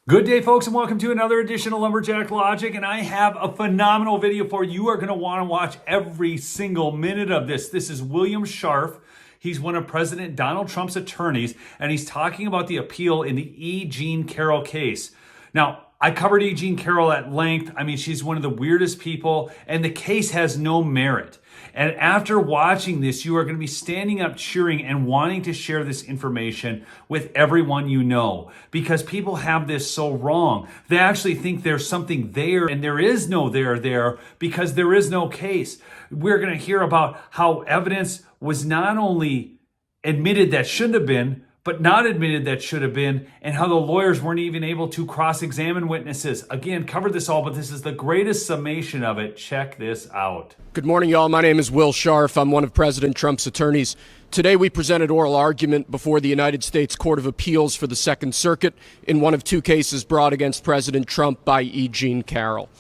Good day, folks, and welcome to another edition of Lumberjack Logic. And I have a phenomenal video for you. You are going to want to watch every single minute of this. This is William Scharf. He's one of President Donald Trump's attorneys, and he's talking about the appeal in the E. Jean Carroll case. Now, I covered E. Jean Carroll at length. I mean, she's one of the weirdest people, and the case has no merit. And after watching this, you are going to be standing up, cheering, and wanting to share this information with everyone you know, because people have this so wrong. They actually think there's something there, and there is no there because there is no case. We're going to hear about how evidence was not only admitted that shouldn't have been, but not admitted that should have been, and how the lawyers weren't even able to cross-examine witnesses. Again, covered this all, but this is the greatest summation of it. Check this out. Good morning, y'all. My name is Will Scharf. I'm one of President Trump's attorneys. Today, we presented oral argument before the United States Court of Appeals for the Second Circuit in one of two cases brought against President Trump by E. Jean Carroll.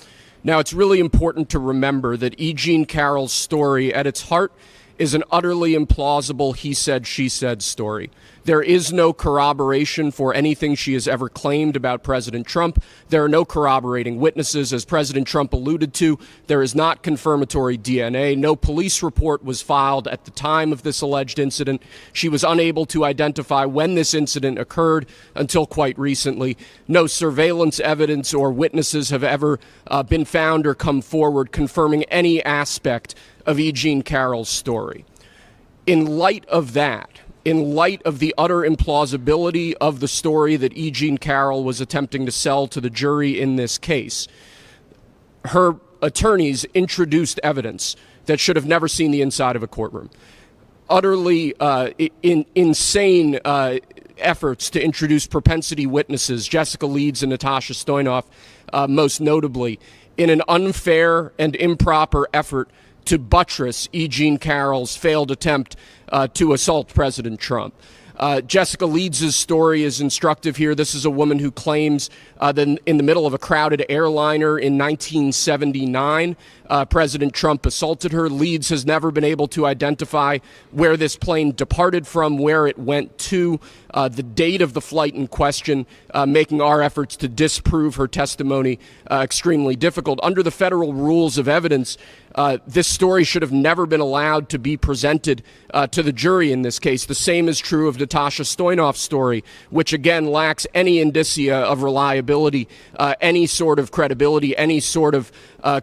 Now, it's really important to remember that E. Jean Carroll's story at its heart is an utterly implausible he said, she said story. There is no corroboration for anything she has ever claimed about President Trump. There are no corroborating witnesses, as President Trump alluded to. There is not confirmatory DNA. No police report was filed at the time of this alleged incident. She was unable to identify when this incident occurred until quite recently. No surveillance evidence or witnesses have ever been found or come forward confirming any aspect of E. Jean Carroll's story. In light of that, in light of the utter implausibility of the story that E. Jean Carroll was attempting to sell to the jury in this case, her attorneys introduced evidence that should have never seen the inside of a courtroom. Utterly insane efforts to introduce propensity witnesses, Jessica Leeds and Natasha Stoynoff, most notably, in an unfair and improper effort to buttress E. Jean Carroll's failed attempt to assault President Trump. Jessica Leeds' story is instructive here. This is a woman who claims that in the middle of a crowded airliner in 1979, President Trump assaulted her. Leeds has never been able to identify where this plane departed from, where it went to, the date of the flight in question, making our efforts to disprove her testimony extremely difficult. Under the federal rules of evidence, this story should have never been allowed to be presented to the jury in this case. The same is true of Natasha Stoynoff's story, which again lacks any indicia of reliability, any sort of credibility, any sort of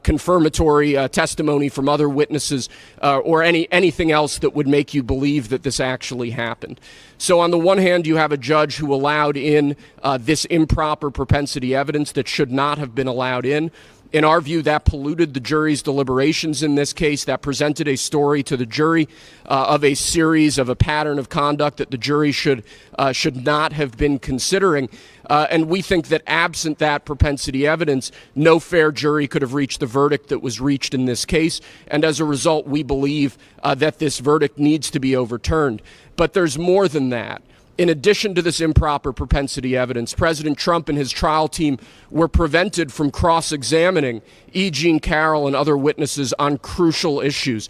confirmatory testimony from other witnesses, or anything else that would make you believe that this actually happened. So on the one hand, you have a judge who allowed in this improper propensity evidence that should not have been allowed in. In our view, that polluted the jury's deliberations in this case. That presented a story to the jury of a series of a pattern of conduct that the jury should not have been considering. And we think that absent that propensity evidence, no fair jury could have reached the verdict that was reached in this case. And as a result, we believe that this verdict needs to be overturned. But there's more than that. In addition to this improper propensity evidence, President Trump and his trial team were prevented from cross-examining E. Jean Carroll and other witnesses on crucial issues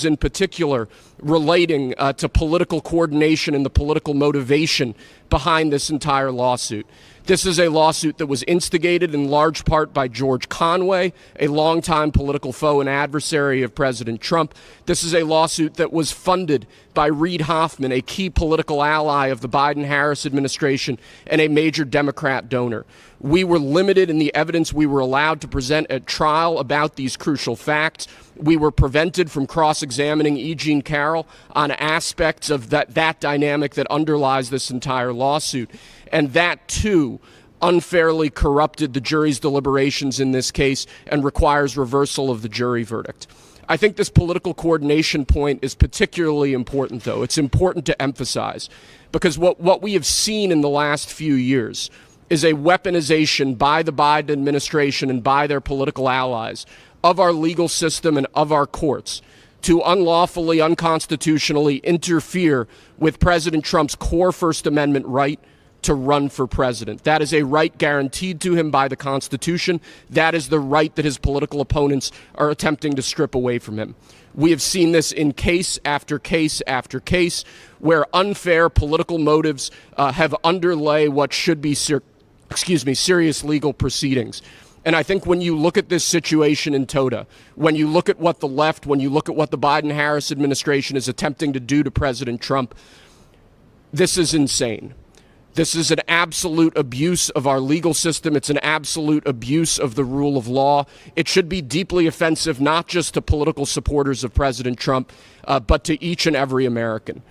in particular relating to political coordination and the political motivation behind this entire lawsuit. This is a lawsuit that was instigated in large part by George Conway, a longtime political foe and adversary of President Trump. This is a lawsuit that was funded by Reid Hoffman, a key political ally of the Biden-Harris administration and a major Democrat donor. We were limited in the evidence we were allowed to present at trial about these crucial facts. We were prevented from cross-examining E. Jean Carroll on aspects of that dynamic that underlies this entire lawsuit. And that, too, unfairly corrupted the jury's deliberations in this case and requires reversal of the jury verdict. I think this political coordination point is particularly important, though. It's important to emphasize, because what we have seen in the last few years is a weaponization by the Biden administration and by their political allies of our legal system and of our courts to unlawfully, unconstitutionally interfere with President Trump's core First Amendment right to run for president. That is a right guaranteed to him by the Constitution. That is the right that his political opponents are attempting to strip away from him. We have seen this in case after case after case where unfair political motives have underlay what should be serious legal proceedings. And I think when you look at this situation in toto, when you look at what the left, when you look at what the Biden-Harris administration is attempting to do to President Trump, this is insane. This is an absolute abuse of our legal system. It's an absolute abuse of the rule of law. It should be deeply offensive, not just to political supporters of President Trump, but to each and every American.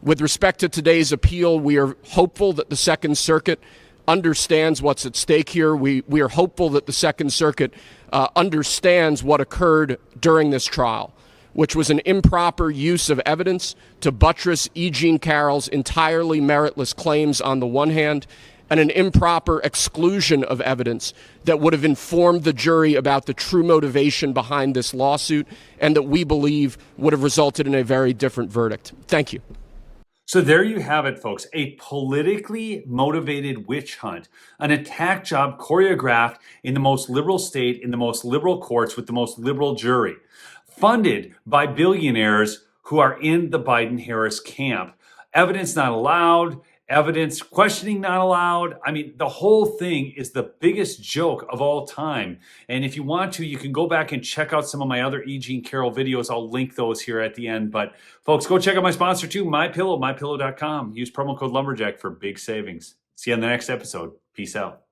With respect to today's appeal, we are hopeful that the Second Circuit understands what's at stake here. We are hopeful that the Second Circuit understands what occurred during this trial, which was an improper use of evidence to buttress E. Jean Carroll's entirely meritless claims on the one hand, and an improper exclusion of evidence that would have informed the jury about the true motivation behind this lawsuit, and that we believe would have resulted in a very different verdict. Thank you. So there you have it, folks. A politically motivated witch hunt, an attack job choreographed in the most liberal state, in the most liberal courts, with the most liberal jury, funded by billionaires who are in the Biden-Harris camp. Evidence not allowed, evidence questioning not allowed. I mean, the whole thing is the biggest joke of all time. And if you want to, you can go back and check out some of my other E. Jean Carroll videos. I'll link those here at the end. But folks, go check out my sponsor too, MyPillow, mypillow.com. Use promo code Lumberjack for big savings. See you on the next episode. Peace out.